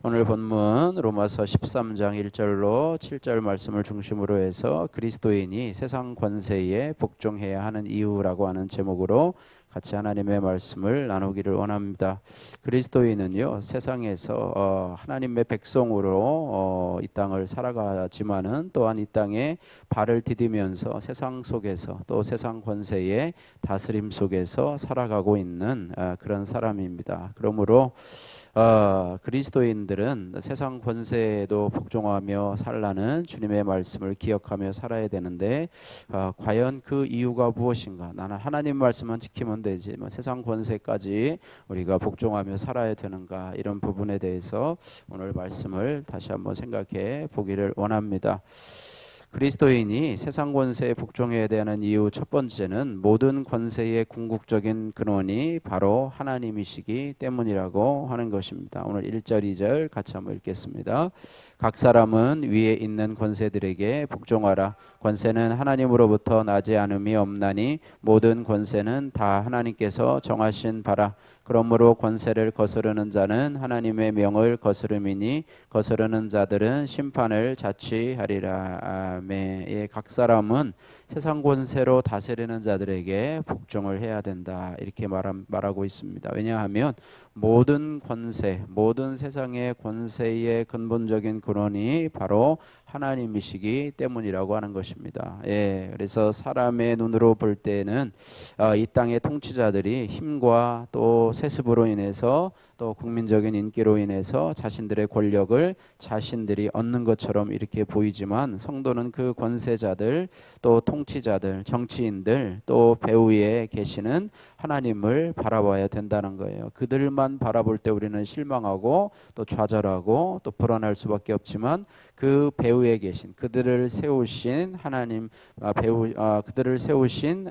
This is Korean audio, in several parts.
오늘 본문 로마서 13장 1절로 7절 말씀을 중심으로 해서 그리스도인이 세상 권세에 복종해야 하는 이유라고 하는 제목으로 같이 하나님의 말씀을 나누기를 원합니다. 그리스도인은요, 세상에서 하나님의 백성으로 이 땅을 살아가지만은 또한 이 땅에 발을 디디면서 세상 속에서 또 세상 권세의 다스림 속에서 살아가고 있는 그런 사람입니다. 그러므로 그리스도인들은 세상 권세에도 복종하며 살라는 주님의 말씀을 기억하며 살아야 되는데 과연 그 이유가 무엇인가? 나는 하나님 말씀만 지키면 되지 세상 권세까지 우리가 복종하며 살아야 되는가? 이런 부분에 대해서 오늘 말씀을 다시 한번 생각해 보기를 원합니다. 그리스도인이 세상 권세에 복종해야 되는 이유 첫 번째는 모든 권세의 궁극적인 근원이 바로 하나님이시기 때문이라고 하는 것입니다. 오늘 1절 2절 같이 한번 읽겠습니다. 각 사람은 위에 있는 권세들에게 복종하라. 권세는 하나님으로부터 나지 않음이 없나니 모든 권세는 다 하나님께서 정하신 바라. 그러므로 권세를 거스르는 자는 하나님의 명을 거스름이니 거스르는 자들은 심판을 자취하리라. 아멘. 예, 각 사람은 세상 권세로 다스리는 자들에게 복종을 해야 된다. 이렇게 말하고 있습니다. 왜냐하면 모든 권세, 모든 세상의 권세의 근본적인 근원이 바로 하나님이시기 때문이라고 하는 것입니다. 예, 그래서 사람의 눈으로 볼 때는 이 땅의 통치자들이 힘과 또 세습으로 인해서 또 국민적인 인기로 인해서 자신들의 권력을 자신들이 얻는 것처럼 이렇게 보이지만 성도는 그 권세자들 또 통치자들 정치인들 또 배후에 계시는 하나님을 바라봐야 된다는 거예요. 그들만 바라볼 때 우리는 실망하고 또 좌절하고 또 불안할 수밖에 없지만 그 배후에 계신 그들을 세우신 하나님 그들을 세우신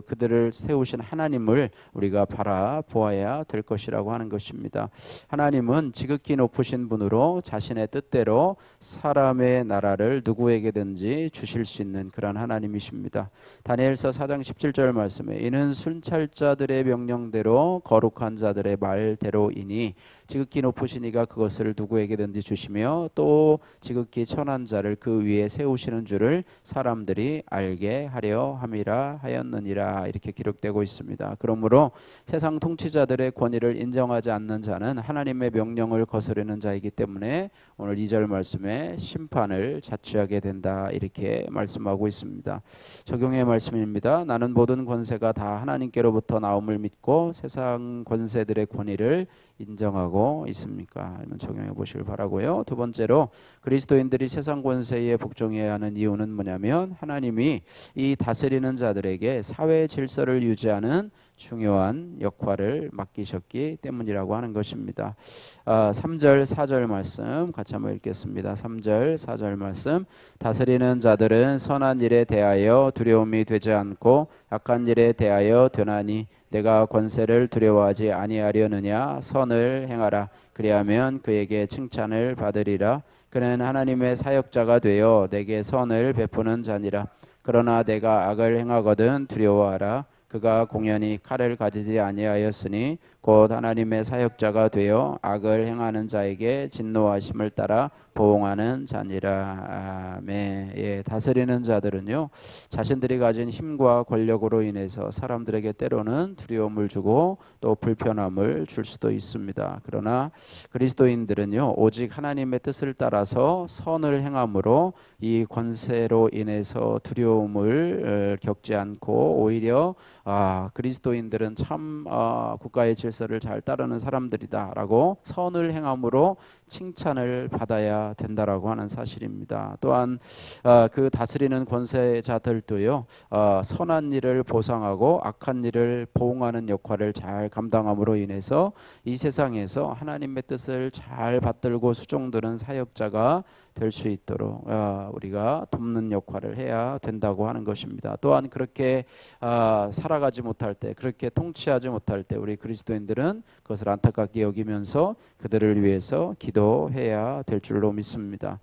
그들을 세우신 하나님을 우리가 바라보아야 될 것이라고 하는 것입니다. 하나님은 지극히 높으신 분으로 자신의 뜻대로 사람의 나라를 누구에게든지 주실 수 있는 그런 하나님이십니다. 다니엘서 4장 17절 말씀에 이는 순찰자들의 명령대로 거룩한 자들의 말대로이니 지극히 높으신 이가 그것을 누구에게든지 주시며 또 지극히 천한 자를 그 위에 세우시는 줄을 사람들이 알게 하려 함이라 하였느니라. 이렇게 기록되고 있습니다. 그러므로 세상 통치자들의 권위를 인정하지 않는 자는 하나님의 명령을 거스르는 자이기 때문에 오늘 2절 말씀에 심판을 자취하게 된다. 이렇게 말씀하고 있습니다. 적용의 말씀입니다. 나는 모든 권세가 다 하나님께로부터 나옴을 믿고 세상 권세들의 권위를 인정하고 있습니까? 적용해 보시길 바라고요. 두 번째로 그리스도인들이 세상 권세에 복종해야 하는 이유는 뭐냐면 하나님이 이 다스리는 자들에게 사회 질서를 유지하는 중요한 역할을 맡기셨기 때문이라고 하는 것입니다. 3절 4절 말씀 같이 한번 읽겠습니다. 3절 4절 말씀 다스리는 자들은 선한 일에 대하여 두려움이 되지 않고 악한 일에 대하여 되나니 내가 권세를 두려워하지 아니하려느냐 선을 행하라 그리하면 그에게 칭찬을 받으리라. 그는 하나님의 사역자가 되어 내게 선을 베푸는 자니라. 그러나 내가 악을 행하거든 두려워하라. 그가 공연히 칼을 가지지 아니하였으니 곧 하나님의 사역자가 되어 악을 행하는 자에게 진노하심을 따라 보응하는 자니라. 아멘. 예, 다스리는 자들은요 자신들이 가진 힘과 권력으로 인해서 사람들에게 때로는 두려움을 주고 또 불편함을 줄 수도 있습니다. 그러나 그리스도인들은요 오직 하나님의 뜻을 따라서 선을 행함으로 이 권세로 인해서 두려움을 겪지 않고 오히려 그리스도인들은 참 국가의 질서를 잘 따르는 사람들이다라고 선을 행함으로 칭찬을 받아야 된다라고 하는 사실입니다. 또한 그 다스리는 권세자들도요 선한 일을 보상하고 악한 일을 보응하는 역할을 잘 감당함으로 인해서 이 세상에서 하나님의 뜻을 잘 받들고 수종드는 사역자가 될 수 있도록 우리가 돕는 역할을 해야 된다고 하는 것입니다. 또한 그렇게 살아가지 못할 때 그렇게 통치하지 못할 때 우리 그리스도인들은 그것을 안타깝게 여기면서 그들을 위해서 기도해야 될 줄로 믿습니다.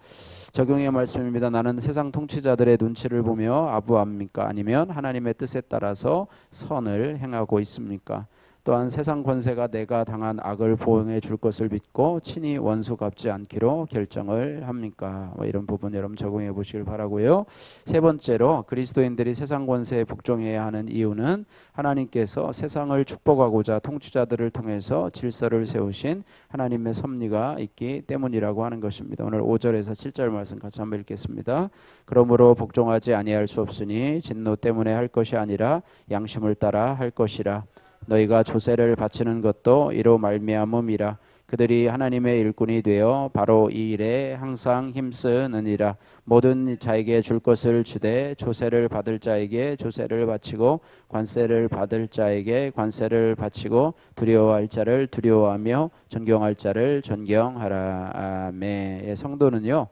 적용의 말씀입니다. 나는 세상 통치자들의 눈치를 보며 아부합니까? 아니면 하나님의 뜻에 따라서 선을 행하고 있습니까? 또한 세상 권세가 내가 당한 악을 보응해 줄 것을 믿고 친히 원수 갚지 않기로 결정을 합니까? 이런 부분 여러분 적용해 보시길 바라고요. 세 번째로 그리스도인들이 세상 권세에 복종해야 하는 이유는 하나님께서 세상을 축복하고자 통치자들을 통해서 질서를 세우신 하나님의 섭리가 있기 때문이라고 하는 것입니다. 오늘 5절에서 7절 말씀 같이 한번 읽겠습니다. 그러므로 복종하지 아니할 수 없으니 진노 때문에 할 것이 아니라 양심을 따라 할 것이라. 너희가 조세를 바치는 것도 이로 말미암음이라. 그들이 하나님의 일꾼이 되어 바로 이 일에 항상 힘쓰느니라. 모든 자에게 줄 것을 주되 조세를 받을 자에게 조세를 바치고 관세를 받을 자에게 관세를 바치고 두려워할 자를 두려워하며 존경할 자를 존경하라. 아멘. 성도는요,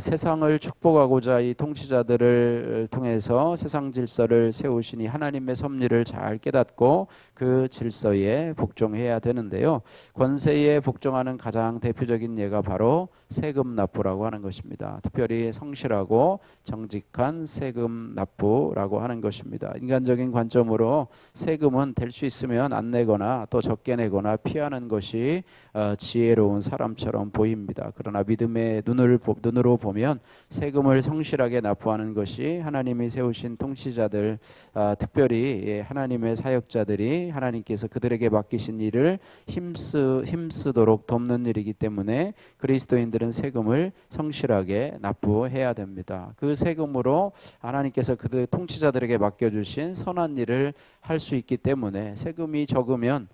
세상을 축복하고자 이 통치자들을 통해서 세상 질서를 세우시니 하나님의 섭리를 잘 깨닫고 그 질서에 복종해야 되는데요. 권세에 복종하는 가장 대표적인 예가 바로 세금 납부라고 하는 것입니다. 특별히 성실하고 정직한 세금 납부라고 하는 것입니다. 인간적인 관점으로 세금은 될 수 있으면 안 내거나 또 적게 내거나 피하는 것이 지혜로운 사람처럼 보입니다. 그러나 믿음의 눈으로 보면 세금을 성실하게 납부하는 것이 하나님이 세우신 통치자들, 특별히 하나님의 사역자들이 하나님께서 그들에게 맡기신 일을 힘쓰도록 돕는 일이기 때문에 그리스도인들은 세금을 성실하게 납부해야 됩니다. 그 세금으로 하나님께서 그들 통치자들에게 맡겨주신 선한 일을 할 수 있기 때문에 세금이 적으면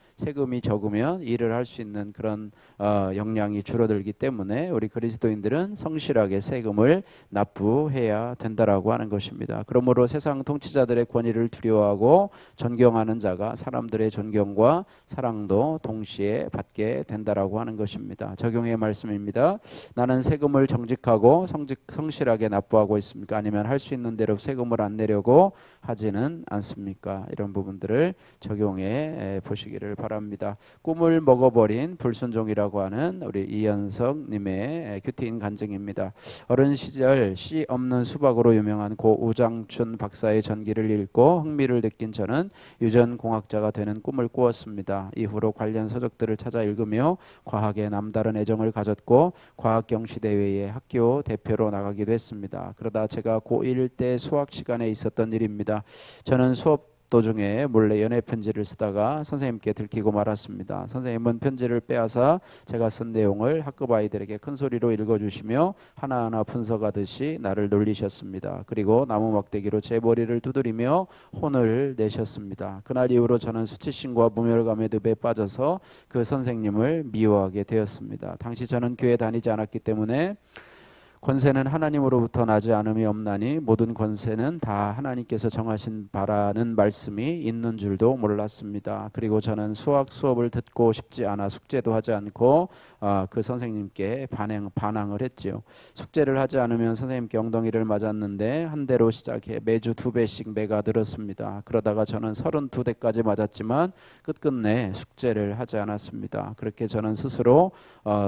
일을 할 수 있는 그런 역량이 줄어들기 때문에 우리 그리스도인들은 성실하게 세금을 납부해야 된다라고 하는 것입니다. 그러므로 세상 통치자들의 권위를 두려워하고 존경하는 자가 사람들의 존경과 사랑도 동시에 받게 된다라고 하는 것입니다. 적용의 말씀입니다. 나는 세금을 정직하고 성실하게 납부하고 있습니까? 아니면 할 수 있는 대로 세금을 안 내려고 하지는 않습니까? 이런 부분들을 적용해 보시기를 바랍니다. 꿈을 먹어버린 불순종이라고 하는 우리 이현석 님의 큐티인 간증입니다. 어린 시절 씨 없는 수박으로 유명한 고 우장춘 박사의 전기를 읽고 흥미를 느낀 저는 유전공학자가 되는 꿈을 꾸었습니다. 이후로 관련 서적들을 찾아 읽으며 과학에 남다른 애정을 가졌고 과학경시대회에 학교 대표로 나가기도 했습니다. 그러다 제가 고1 때 수학 시간에 있었던 일입니다. 저는 수업 도중에 몰래 연애 편지를 쓰다가 선생님께 들키고 말았습니다. 선생님은 편지를 빼앗아 제가 쓴 내용을 학급 아이들에게 큰 소리로 읽어주시며 하나하나 분석하듯이 나를 놀리셨습니다. 그리고 나무 막대기로 제 머리를 두드리며 혼을 내셨습니다. 그날 이후로 저는 수치심과 모멸감의 늪에 빠져서 그 선생님을 미워하게 되었습니다. 당시 저는 교회 다니지 않았기 때문에 권세는 하나님으로부터 나지 않음이 없나니 모든 권세는 다 하나님께서 정하신 바라는 말씀이 있는 줄도 몰랐습니다. 그리고 저는 수학 수업을 듣고 싶지 않아 숙제도 하지 않고 그 선생님께 반항을 했지요. 숙제를 하지 않으면 선생님께 엉덩이를 맞았는데 한 대로 시작해 매주 2배씩 매가 늘었습니다. 그러다가 저는 32대까지 맞았지만 끝끝내 숙제를 하지 않았습니다. 그렇게 저는 스스로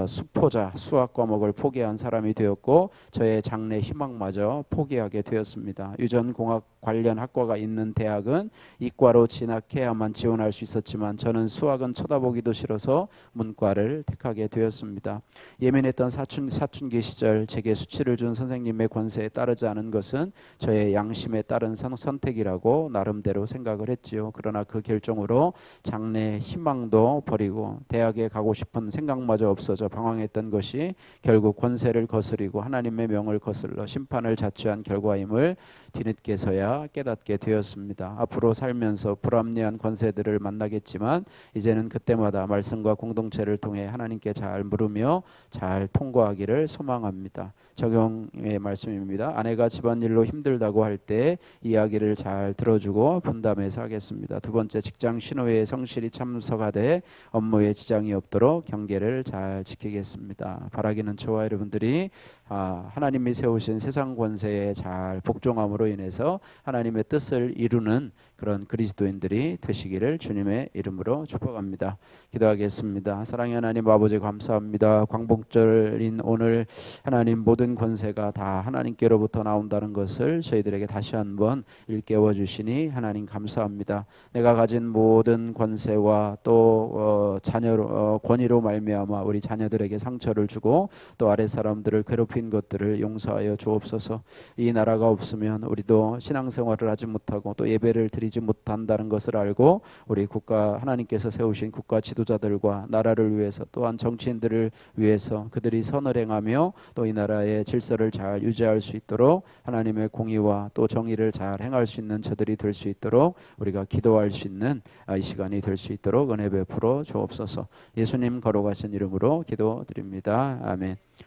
수포자 수학 과목을 포기한 사람이 되었고 저의 장래 희망마저 포기하게 되었습니다. 유전공학 관련 학과가 있는 대학은 이과로 진학해야만 지원할 수 있었지만 저는 수학은 쳐다보기도 싫어서 문과를 택하게 되었습니다. 예민했던 사춘기 시절 제게 수치를 준 선생님의 권세에 따르지 않은 것은 저의 양심에 따른 선택이라고 나름대로 생각을 했지요. 그러나 그 결정으로 장래 희망도 버리고 대학에 가고 싶은 생각마저 없어져 방황했던 것이 결국 권세를 거스리고 하나님의 명을 거슬러 심판을 자초한 결과임을 뒤늦게서야 깨닫게 되었습니다. 앞으로 살면서 불합리한 권세들을 만나겠지만 이제는 그때마다 말씀과 공동체를 통해 하나님께 잘 물으며 잘 통과하기를 소망합니다. 적용의 말씀입니다. 아내가 집안일로 힘들다고 할 때 이야기를 잘 들어주고 분담해서 하겠습니다. 두 번째, 직장 신호회에 성실히 참석하되 업무에 지장이 없도록 경계를 잘 지키겠습니다. 바라기는 저와 여러분들이 하나님이 세우신 세상 권세에 잘 복종함으로 인해서 하나님의 뜻을 이루는 그런 그리스도인들이 되시기를 주님의 이름으로 축복합니다. 기도하겠습니다. 사랑의 하나님 아버지 감사합니다. 광복절인 오늘 하나님 모든 권세가 다 하나님께로부터 나온다는 것을 저희들에게 다시 한번 일깨워 주시니 하나님 감사합니다. 내가 가진 모든 권세와 또 자녀로 권위로 말미암아 우리 자녀들에게 상처를 주고 또 아랫 사람들을 괴롭힌 것들을 용서하여 주옵소서. 이 나라가 없으면 우리도 신앙생활을 하지 못하고 또 예배를 드리지 못한다는 것을 알고 우리 국가 하나님께서 세우신 국가 지도자들과 나라를 위해서 또한 정치인들을 위해서 그들이 선을 행하며 또 이 나라의 질서를 잘 유지할 수 있도록 하나님의 공의와 또 정의를 잘 행할 수 있는 저들이 될 수 있도록 우리가 기도할 수 있는 이 시간이 될 수 있도록 은혜 베풀어 주옵소서. 예수님 거룩하신 이름으로 기도드립니다. 아멘.